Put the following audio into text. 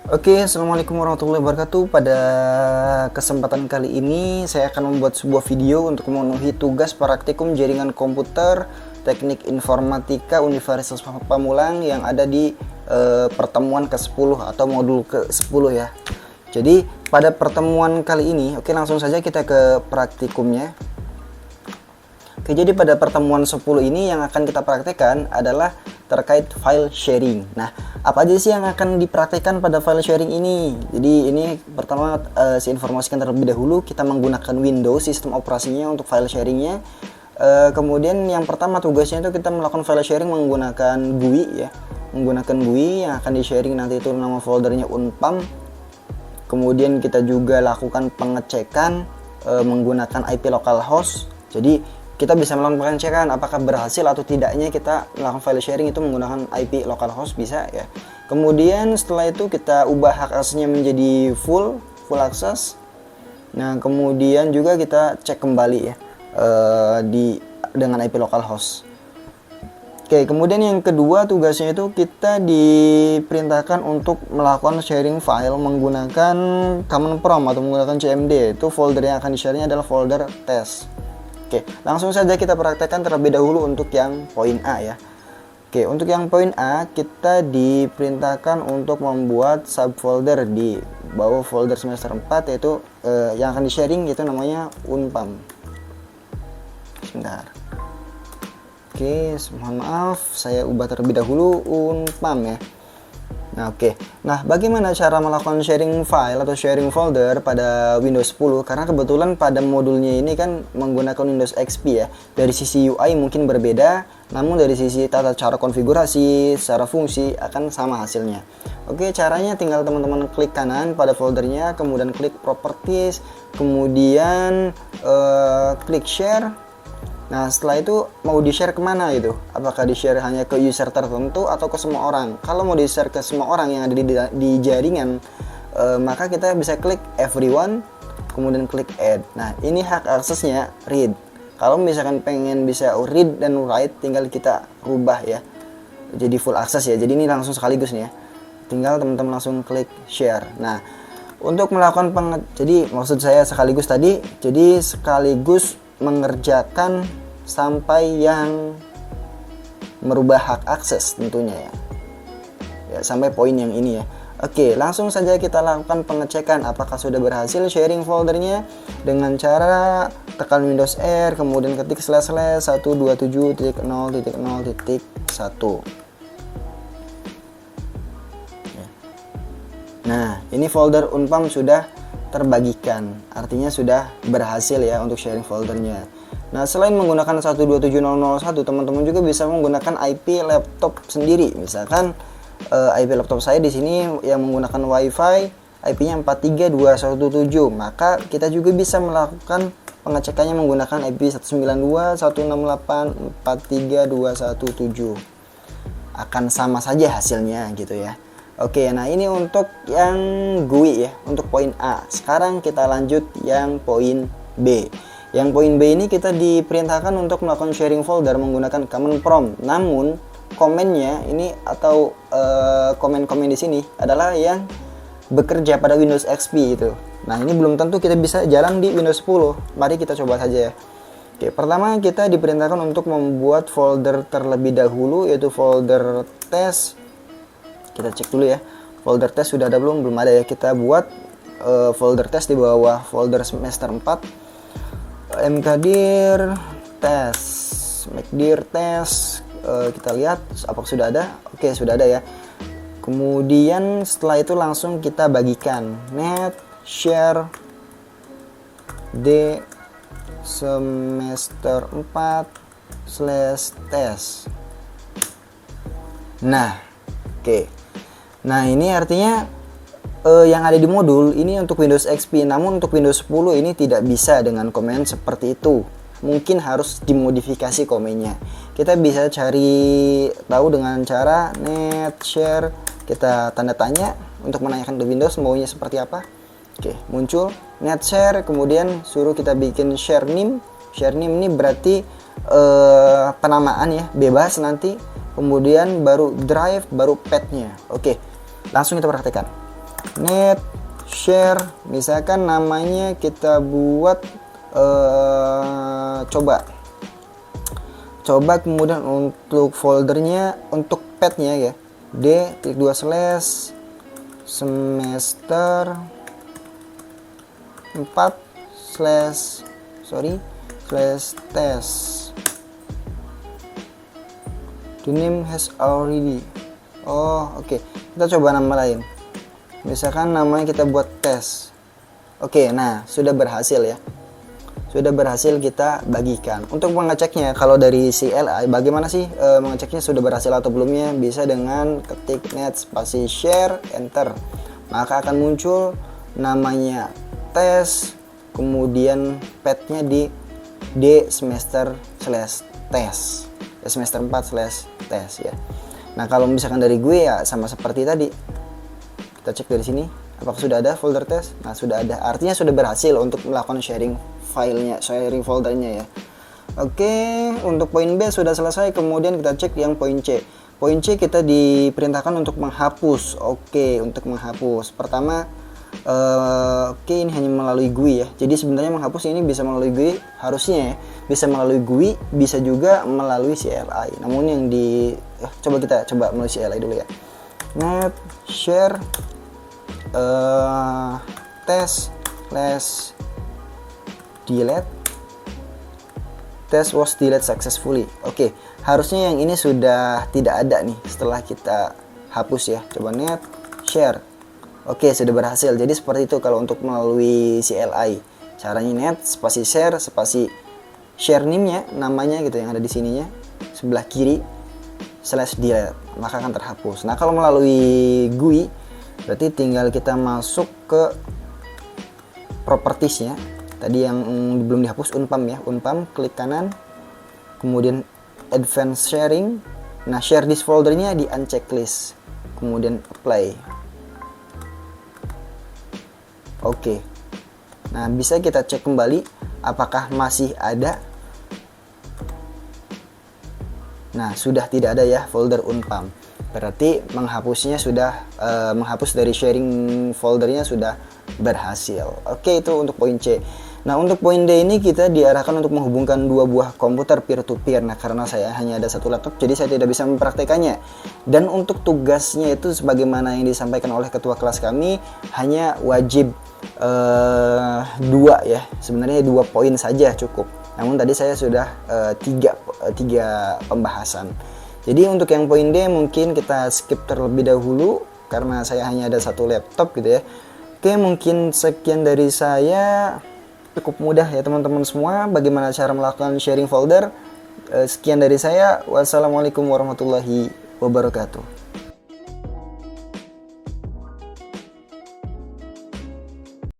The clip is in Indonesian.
Oke, Assalamualaikum warahmatullahi wabarakatuh. Pada kesempatan kali ini saya akan membuat sebuah video untuk memenuhi tugas praktikum jaringan komputer Teknik Informatika Universitas Pamulang yang ada di pertemuan ke-10 atau modul ke-10 ya. Jadi pada pertemuan kali ini, oke, langsung saja kita ke praktikumnya. Oke, jadi pada pertemuan 10 ini yang akan kita praktekkan adalah terkait file sharing. Nah, apa aja sih yang akan dipraktekkan pada file sharing ini? Jadi ini pertama saya informasikan terlebih dahulu, kita menggunakan Windows sistem operasinya untuk file sharingnya. Kemudian yang pertama tugasnya itu kita melakukan file sharing menggunakan GUI ya. Menggunakan GUI yang akan di-sharing nanti itu nama foldernya Unpam. Kemudian kita juga lakukan pengecekan menggunakan IP localhost. Jadi kita bisa melakukan pengecekan apakah berhasil atau tidaknya kita melakukan file sharing itu menggunakan IP localhost, bisa ya. Kemudian setelah itu kita ubah hak aksesnya menjadi full access. Nah, kemudian juga kita cek kembali ya dengan IP localhost. Oke, kemudian yang kedua tugasnya itu kita diperintahkan untuk melakukan sharing file menggunakan command prompt atau menggunakan CMD. Itu folder yang akan di-share-nya adalah folder test. Oke, langsung saja kita praktekkan terlebih dahulu untuk yang poin A ya. Oke, untuk yang poin A kita diperintahkan untuk membuat subfolder di bawah folder semester 4 yaitu yang akan di-sharing itu namanya Unpam. Sebentar. Oke, mohon maaf saya ubah terlebih dahulu Unpam ya. Nah, oke. Nah, bagaimana cara melakukan sharing file atau sharing folder pada Windows 10? Karena kebetulan pada modulnya ini kan menggunakan Windows XP ya. Dari sisi UI mungkin berbeda, namun dari sisi tata cara konfigurasi, secara fungsi akan sama hasilnya. Oke, caranya tinggal teman-teman klik kanan pada foldernya, kemudian klik properties, kemudian klik share. Nah, setelah itu mau di-share kemana gitu? Apakah di-share hanya ke user tertentu atau ke semua orang? Kalau mau di-share ke semua orang yang ada di jaringan, maka kita bisa klik everyone, kemudian klik add. Nah, ini hak aksesnya read. Kalau misalkan pengen bisa read dan write, tinggal kita rubah ya. Jadi full access ya. Jadi ini langsung sekaligus nih ya. Tinggal teman-teman langsung klik share. Nah, untuk melakukan jadi maksud saya sekaligus tadi, jadi sekaligus mengerjakan sampai yang merubah hak akses tentunya ya, sampai poin yang ini ya. Oke, langsung saja kita lakukan pengecekan apakah sudah berhasil sharing foldernya dengan cara tekan Windows R, kemudian ketik //127.0.0.1. Nah, ini folder Unpam sudah terbagikan, artinya sudah berhasil ya untuk sharing foldernya. Nah, selain menggunakan 127.0.0.1, teman-teman juga bisa menggunakan IP laptop sendiri. Misalkan IP laptop saya di sini yang menggunakan WiFi, IP-nya 43217, maka kita juga bisa melakukan pengecekannya menggunakan IP 192.168.43.217. Akan sama saja hasilnya gitu ya. Oke, nah ini untuk yang GUI ya, untuk poin A. Sekarang kita lanjut yang poin B. Yang poin B ini kita diperintahkan untuk melakukan sharing folder menggunakan command prompt. Namun komennya ini atau komen-komen di sini adalah yang bekerja pada Windows XP itu. Nah, ini belum tentu kita bisa jalan di Windows 10. Mari kita coba saja ya. Oke, pertama kita diperintahkan untuk membuat folder terlebih dahulu yaitu folder test. Kita cek dulu ya, folder test sudah ada belum ada ya. Kita buat folder test di bawah folder semester 4, mkdir test, mkdir test. Kita lihat apakah sudah ada. Oke, sudah ada ya. Kemudian setelah itu langsung kita bagikan net share d semester 4/test. Nah, oke. Nah, ini artinya yang ada di modul ini untuk Windows XP, namun untuk Windows 10 ini tidak bisa dengan komen seperti itu. Mungkin harus dimodifikasi komennya. Kita bisa cari tahu dengan cara net share, kita tanda tanya untuk menanyakan ke Windows maunya seperti apa. Oke, muncul net share, kemudian suruh kita bikin share name. Share name ini berarti penamaan ya, bebas nanti. Kemudian baru drive, baru path-nya. Oke, langsung kita praktekkan. net share, misalkan namanya kita buat coba, kemudian untuk foldernya, untuk petnya ya, d-2 slash semester 4 slash test. The name has already. Oke. Kita coba nama lain. Misalkan namanya kita buat tes. Oke, nah sudah berhasil ya. Sudah berhasil kita bagikan. Untuk mengeceknya, kalau dari CLI bagaimana sih mengeceknya sudah berhasil atau belumnya? Bisa dengan ketik net spasi share enter. Maka akan muncul namanya tes, kemudian petnya di D semester slash tes, semester 4 slash tes ya. Nah kalau misalkan dari gue ya sama seperti tadi, kita cek dari sini apakah sudah ada folder tes. Nah sudah ada, artinya sudah berhasil untuk melakukan sharing filenya, sharing foldernya ya. Oke, untuk poin B sudah selesai. Kemudian kita cek yang poin C. Poin C kita diperintahkan untuk menghapus. Oke, untuk menghapus pertama, oke, ini hanya melalui GUI ya. Jadi sebenarnya menghapus ini bisa melalui GUI, harusnya ya, bisa melalui GUI, bisa juga melalui CLI. Namun yang kita coba melalui CLI dulu ya. Net share test slash delete, test was delete successfully. Oke, harusnya yang ini sudah tidak ada nih setelah kita hapus ya. Coba net share. Oke, sudah berhasil. Jadi seperti itu kalau untuk melalui CLI. Caranya net spasi share share name-nya, namanya gitu yang ada di sininya, sebelah kiri slash delete, maka akan terhapus. Nah, kalau melalui GUI berarti tinggal kita masuk ke properties-nya. Tadi yang belum dihapus unpam ya. Unpam, klik kanan, kemudian advanced sharing. Nah, share this foldernya di uncheck list, kemudian apply. Oke. Nah, bisa kita cek kembali apakah masih ada. Nah, sudah tidak ada ya folder unpam. Berarti menghapusnya sudah menghapus dari sharing foldernya sudah berhasil. Oke, itu untuk poin C. Nah, untuk poin D ini kita diarahkan untuk menghubungkan dua buah komputer peer to peer. Nah, karena saya hanya ada satu laptop, jadi saya tidak bisa mempraktekannya. Dan untuk tugasnya itu sebagaimana yang disampaikan oleh ketua kelas kami, hanya wajib 2 ya. Sebenarnya 2 poin saja cukup. Namun tadi saya sudah 3 pembahasan. Jadi untuk yang poin D mungkin kita skip terlebih dahulu karena saya hanya ada satu laptop gitu ya. Oke, mungkin sekian dari saya. Cukup mudah ya teman-teman semua bagaimana cara melakukan sharing folder. Sekian dari saya. Wassalamualaikum warahmatullahi wabarakatuh.